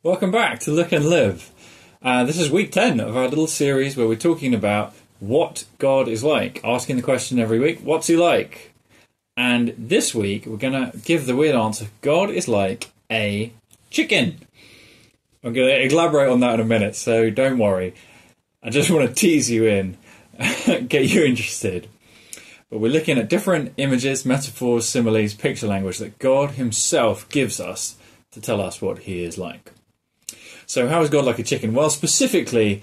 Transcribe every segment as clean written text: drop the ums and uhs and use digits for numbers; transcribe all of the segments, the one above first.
Welcome back to Look and Live. This is week 10 of our little series where we're talking about what God is like. Asking the question every week, what's he like? And this week we're going to give the weird answer. God is like a chicken. I'm going to elaborate on that in a minute, so don't worry. I just want to tease you in, get you interested. But we're looking at different images, metaphors, similes, picture language that God himself gives us to tell us what he is like. So how is God like a chicken? Well, specifically,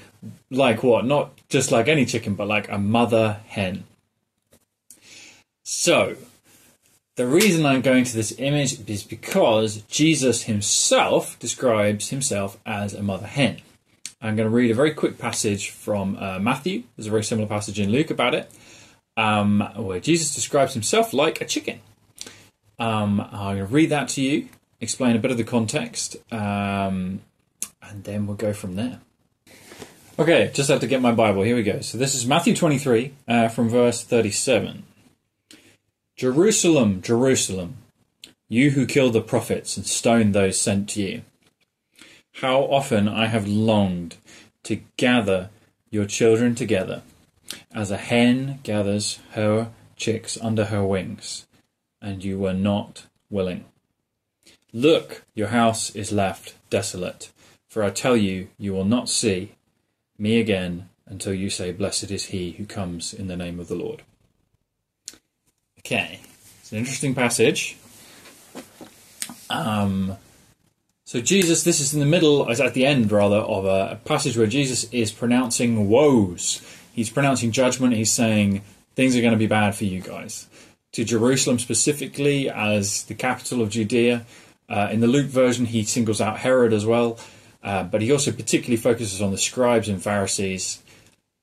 like what? Not just like any chicken, but like a mother hen. So, the reason I'm going to this image is because Jesus himself describes himself as a mother hen. I'm going to read a very quick passage from Matthew. There's a very similar passage in Luke about it, where Jesus describes himself like a chicken. I'm going to read that to you, explain a bit of the context, and then we'll go from there. Okay, just had to get my Bible. Here we go. So this is Matthew 23 from verse 37. Jerusalem, Jerusalem, you who kill the prophets and stone those sent to you. How often I have longed to gather your children together, as a hen gathers her chicks under her wings, and you were not willing. Look, your house is left desolate. For I tell you, you will not see me again until you say, blessed is he who comes in the name of the Lord. Okay, it's an interesting passage. So Jesus, this is in the middle, is at the end rather, of a passage where Jesus is pronouncing woes. He's pronouncing judgment. He's saying things are going to be bad for you guys. To Jerusalem specifically as the capital of Judea. In the Luke version, he singles out Herod as well. But he also particularly focuses on the scribes and Pharisees,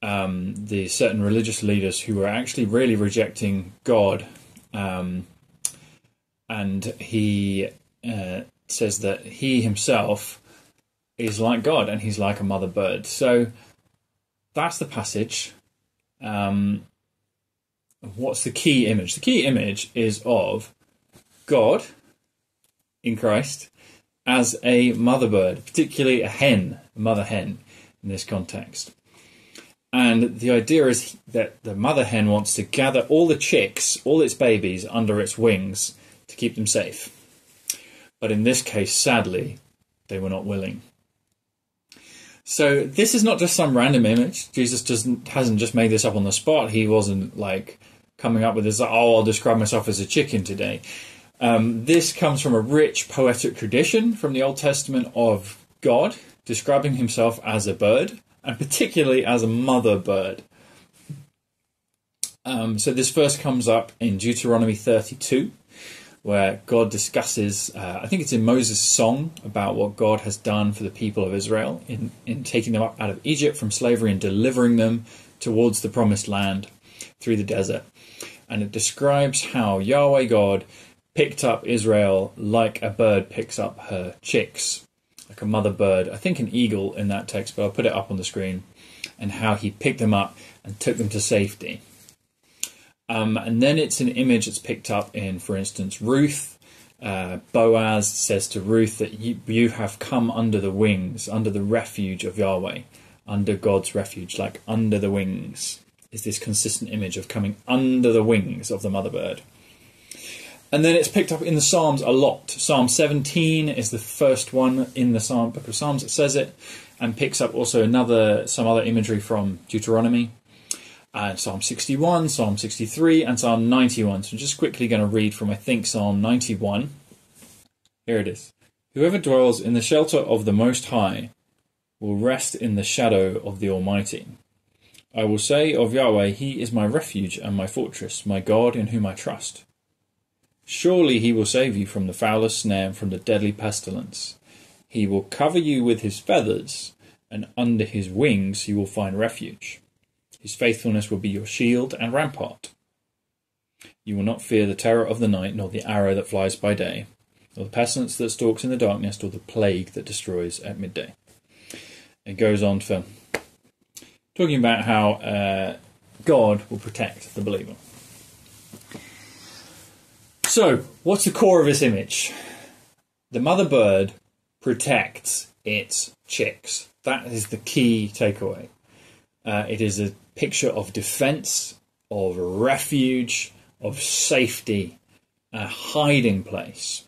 the certain religious leaders who were actually really rejecting God. And he says that he himself is like God and he's like a mother bird. So that's the passage. What's the key image? The key image is of God in Christ as a mother bird, particularly a hen, a mother hen in this context. And the idea is that the mother hen wants to gather all the chicks, all its babies, under its wings to keep them safe. But in this case, sadly, they were not willing. So this is not just some random image. Jesus hasn't just made this up on the spot. He wasn't like coming up with this, oh, I'll describe myself as a chicken today. This comes from a rich poetic tradition from the Old Testament of God describing himself as a bird, and particularly as a mother bird. So this first comes up in Deuteronomy 32, where God discusses, I think it's in Moses' song, about what God has done for the people of Israel in taking them up out of Egypt from slavery and delivering them towards the promised land through the desert. And it describes how Yahweh God picked up Israel like a bird picks up her chicks, like a mother bird. I think an eagle in that text, but I'll put it up on the screen, and how he picked them up and took them to safety. And then it's an image that's picked up in, for instance, Ruth. Boaz says to Ruth that you have come under the wings, under the refuge of Yahweh, under God's refuge, like under the wings, is this consistent image of coming under the wings of the mother bird. And then it's picked up in the Psalms a lot. Psalm 17 is the first one in the book of Psalms that says it, and picks up also some other imagery from Deuteronomy. Psalm 61, Psalm 63, and Psalm 91. So I'm just quickly going to read from, I think, Psalm 91. Here it is. Whoever dwells in the shelter of the Most High will rest in the shadow of the Almighty. I will say of Yahweh, he is my refuge and my fortress, my God in whom I trust. Surely he will save you from the foulest snare and from the deadly pestilence. He will cover you with his feathers, and under his wings you will find refuge. His faithfulness will be your shield and rampart. You will not fear the terror of the night, nor the arrow that flies by day, nor the pestilence that stalks in the darkness, nor the plague that destroys at midday. It goes on for talking about how God will protect the believer. So, what's the core of this image? The mother bird protects its chicks. That is the key takeaway. It is a picture of defense, of refuge, of safety, a hiding place.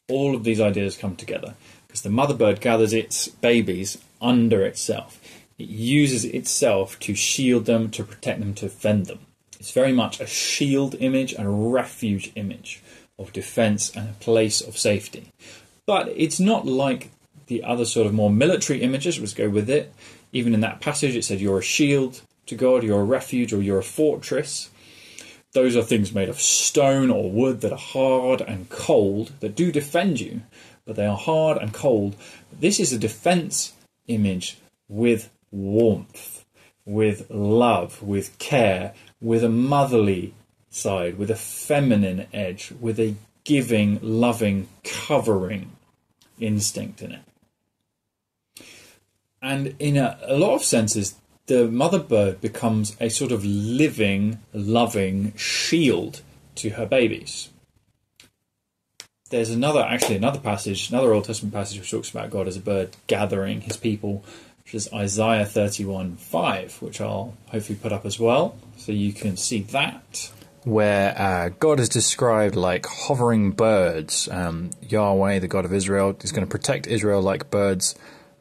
All of these ideas come together because the mother bird gathers its babies under itself. It uses itself to shield them, to protect them, to defend them. It's very much a shield image and a refuge image of defense and a place of safety. But it's not like the other sort of more military images which go with it. Even in that passage it said you're a shield to God, you're a refuge, or you're a fortress. Those are things made of stone or wood that are hard and cold, that do defend you, but they are hard and cold. This is a defense image with warmth, with love, with care, with a motherly side, with a feminine edge, with a giving, loving, covering instinct in it. And in a lot of senses, the mother bird becomes a sort of living, loving shield to her babies. There's another passage, another Old Testament passage which talks about God as a bird gathering his people, which is Isaiah 31:5, which I'll hopefully put up as well, so you can see that. Where God is described like hovering birds. Yahweh, the God of Israel, is going to protect Israel like birds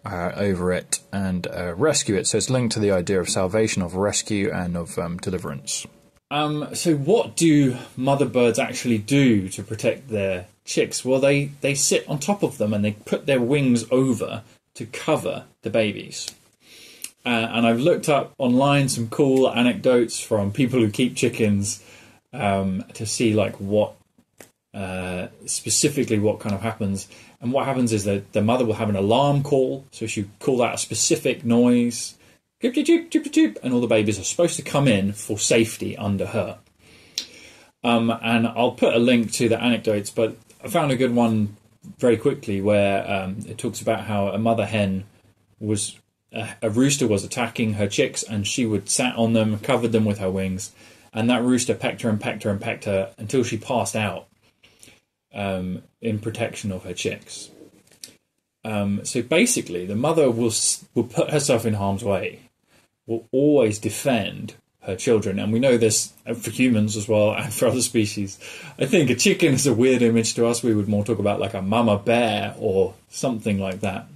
over it and rescue it. So it's linked to the idea of salvation, of rescue, and of deliverance. So what do mother birds actually do to protect their chicks? Well, they sit on top of them and they put their wings over to cover the babies. And I've looked up online some cool anecdotes from people who keep chickens to see like what specifically what kind of happens. And what happens is that the mother will have an alarm call, so she call out a specific noise, and all the babies are supposed to come in for safety under her. And I'll put a link to the anecdotes, but I found a good one very quickly where it talks about how a mother hen was a rooster was attacking her chicks, and she would sat on them, covered them with her wings, and that rooster pecked her and pecked her and pecked her until she passed out. In protection of her chicks. So basically, the mother will put herself in harm's way, will always defend her children. And we know this for humans as well and for other species. I think a chicken is a weird image to us. We would more talk about like a mama bear or something like that.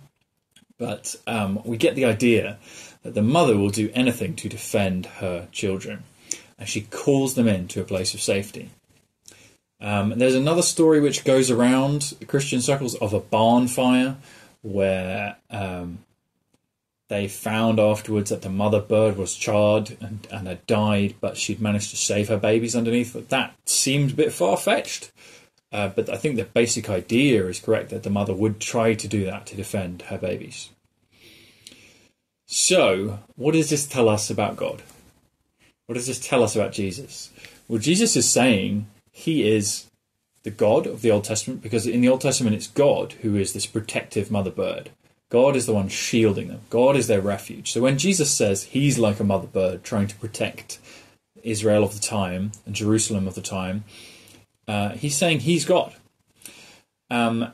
But we get the idea that the mother will do anything to defend her children. And she calls them into a place of safety. There's another story which goes around Christian circles of a barn fire where they found afterwards that the mother bird was charred and had died, but she'd managed to save her babies underneath. But that seemed a bit far-fetched. But I think the basic idea is correct, that the mother would try to do that to defend her babies. So, what does this tell us about God? What does this tell us about Jesus? Well, Jesus is saying he is the God of the Old Testament, because in the Old Testament it's God who is this protective mother bird. God is the one shielding them. God is their refuge. So when Jesus says he's like a mother bird trying to protect Israel of the time and Jerusalem of the time, he's saying he's God. And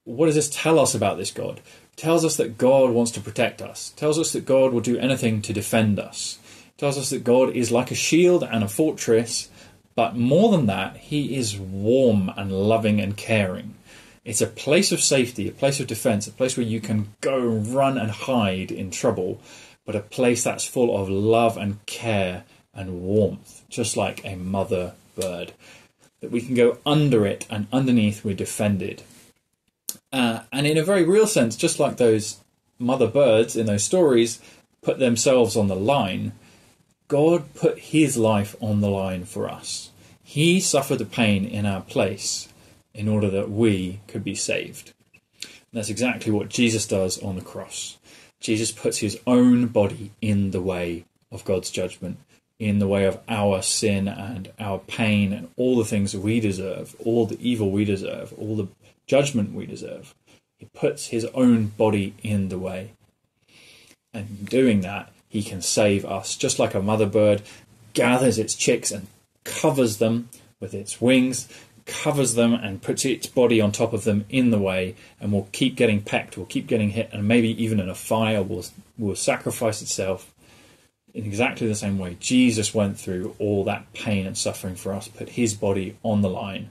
what does this tell us about this God? It tells us that God wants to protect us. It tells us that God will do anything to defend us. It tells us that God is like a shield and a fortress. But more than that, he is warm and loving and caring. It's a place of safety, a place of defense, a place where you can go and run and hide in trouble, but a place that's full of love and care and warmth, just like a mother bird. That we can go under it, and underneath we're defended. And in a very real sense, just like those mother birds in those stories put themselves on the line, God put his life on the line for us. He suffered the pain in our place in order that we could be saved. And that's exactly what Jesus does on the cross. Jesus puts his own body in the way of God's judgment, in the way of our sin and our pain and all the things that we deserve, all the evil we deserve, all the judgment we deserve. He puts his own body in the way. And in doing that, he can save us, just like a mother bird gathers its chicks and covers them with its wings, covers them and puts its body on top of them in the way, and will keep getting pecked, will keep getting hit, and maybe even in a fire will sacrifice itself in exactly the same way Jesus went through all that pain and suffering for us, put his body on the line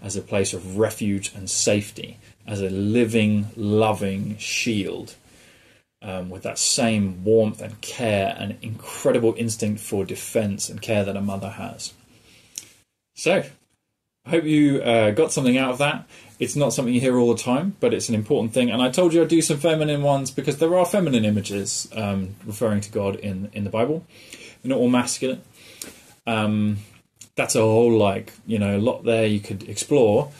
as a place of refuge and safety, as a living, loving shield, with that same warmth and care and incredible instinct for defense and care that a mother has. So, I hope you got something out of that. It's not something you hear all the time, but it's an important thing. And I told you I'd do some feminine ones because there are feminine images referring to God in the Bible. They're not all masculine. That's a whole, a lot there you could explore.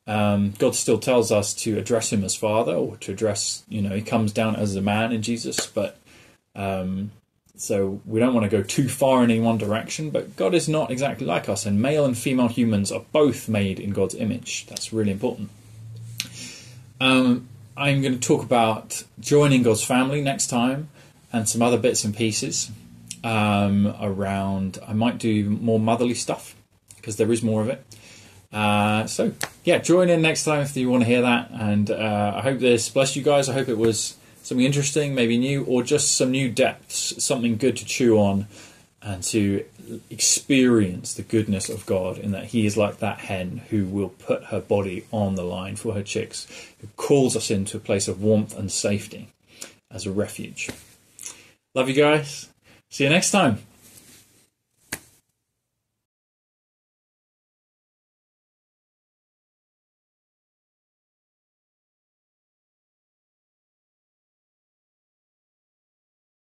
God still tells us to address him as Father, or to address, he comes down as a man in Jesus, but so we don't want to go too far in any one direction, but God is not exactly like us, and male and female humans are both made in God's image. That's really important. I'm going to talk about joining God's family next time, and some other bits and pieces around. I might do more motherly stuff, because there is more of it. So, join in next time if you want to hear that, and I hope this blessed you guys. I hope it was something interesting, maybe new, or just some new depths, something good to chew on, and to experience the goodness of God in that he is like that hen who will put her body on the line for her chicks, who calls us into a place of warmth and safety as a refuge. Love you guys. See you next time.